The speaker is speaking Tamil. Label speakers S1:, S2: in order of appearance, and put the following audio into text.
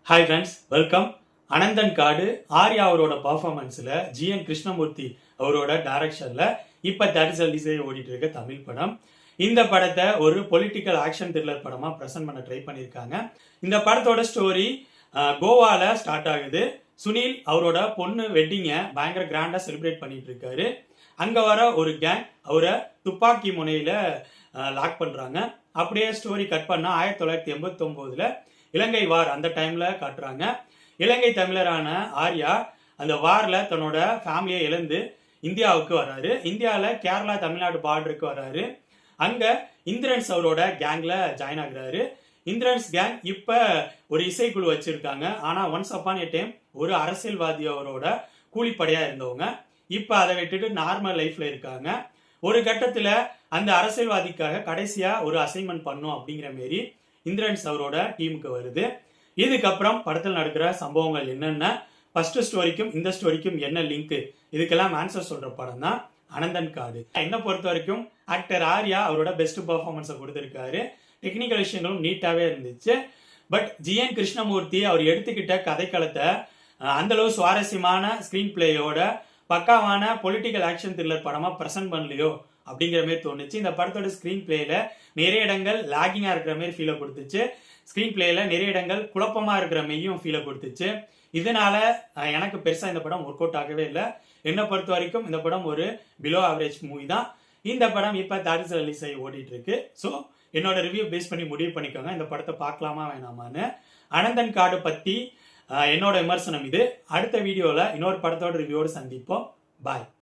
S1: Hi friends, welcome. அனந்தன் காடு ஆர்யா அவரோட பர்ஃபார்மன்ஸில் ஜிஎன் கிருஷ்ணமூர்த்தி அவரோட டைரக்ஷனில் இப்போ தரிசலிசை ஓடிட்டு இருக்க தமிழ் படம். இந்த படத்தை ஒரு பொலிட்டிக்கல் ஆக்ஷன் த்ரில்லர் படமாக ப்ரெசென்ட் பண்ண ட்ரை பண்ணியிருக்காங்க. இந்த படத்தோட ஸ்டோரி கோவாவில் ஸ்டார்ட் ஆகுது. சுனில் அவரோட பொண்ணு வெட்டிங்கை பயங்கர கிராண்டாக செலிப்ரேட் பண்ணிட்டு இருக்காரு. அங்கே வர ஒரு கேங் அவரை துப்பாக்கி முனையில் லாக் பண்ணுறாங்க. அப்படியே ஸ்டோரி கட் பண்ணால் 1989 இலங்கை வார் அந்த டைம்ல காட்டுறாங்க. இலங்கை தமிழரான ஆர்யா அந்த வார்ல தன்னோட ஃபேமிலியை இழந்து இந்தியாவுக்கு வர்றாரு. இந்தியாவில் கேரளா தமிழ்நாடு பார்டருக்கு வர்றாரு. அங்க இந்திரன்ஸ் அவரோட கேங்ல ஜாயின் ஆகுறாரு. இந்திரன்ஸ் கேங் இப்ப ஒரு இசைக்குழு வச்சிருக்காங்க. ஆனா ஒன்ஸ் அப்பான் எ டைம் ஒரு அரசியல்வாதி அவரோட கூலிப்படையா இருந்தவங்க இப்ப அதை விட்டுட்டு நார்மல் லைஃப்ல இருக்காங்க. ஒரு கட்டத்துல அந்த அரசியல்வாதிக்காக கடைசியா ஒரு அசைன்மெண்ட் பண்ணும் அப்படிங்கிற மாரி இந்திரன்ஸ் அவரோட டீமுக்கு வருது. இதுக்கப்புறம் படத்தில் நடக்கிற சம்பவங்கள் என்னென்ன, ஃபர்ஸ்ட் ஸ்டோரிக்கும் இந்த ஸ்டோரிக்கும் என்ன லிங்க், இதுக்கெல்லாம் ஆன்சர் சொல்ற படம் தான் அனந்தன் காடு. என்னை பொறுத்த வரைக்கும் ஆக்டர் ஆர்யா அவரோட பெஸ்ட் பெர்ஃபார்மன்ஸை கொடுத்திருக்காரு. டெக்னிக்கல் விஷயங்களும் நீட்டாவே இருந்துச்சு. பட் ஜிஎன் கிருஷ்ணமூர்த்தி அவர் எடுத்துக்கிட்ட கதைக்களத்தை அந்த அளவு சுவாரஸ்யமான ஸ்கிரீன் பிளேயோட பக்காவான பொலிட்டிக்கல் ஆக்ஷன் த்ரில்லர் படமா பிரசன்ட் பண்ணலையோ அப்படிங்கிற மாதிரி தோணுச்சு. இந்த படத்தோட ஸ்கிரீன் பிளேல நிறைய இடங்கள் லாகிங்கா இருக்கிற மாதிரி ஃபீலை கொடுத்துச்சு. ஸ்கிரீன் பிளேல நிறைய இடங்கள் குழப்பமா இருக்கிற மாதிரியும் ஃபீலை கொடுத்துச்சு. இதனால எனக்கு பெருசா இந்த படம் ஒர்க் அவுட் ஆகவே இல்லை. என்னை பொறுத்த வரைக்கும் இந்த படம் ஒரு பிலோ ஆவரேஜ் மூவி தான். இந்த படம் இப்ப தாரிசு ரிலீஸ் ஆகி ஓடிட்டு இருக்கு. ஸோ என்னோட ரிவ்யூ பேஸ் பண்ணி முடிவு பண்ணிக்கோங்க இந்த படத்தை பார்க்கலாமா வேணாமான்னு. அனந்தன் காடு பத்தி என்னோட விமர்சனம் இது. அடுத்த வீடியோல இன்னொரு படத்தோட ரிவ்யூவோடு சந்திப்போம். பாய்.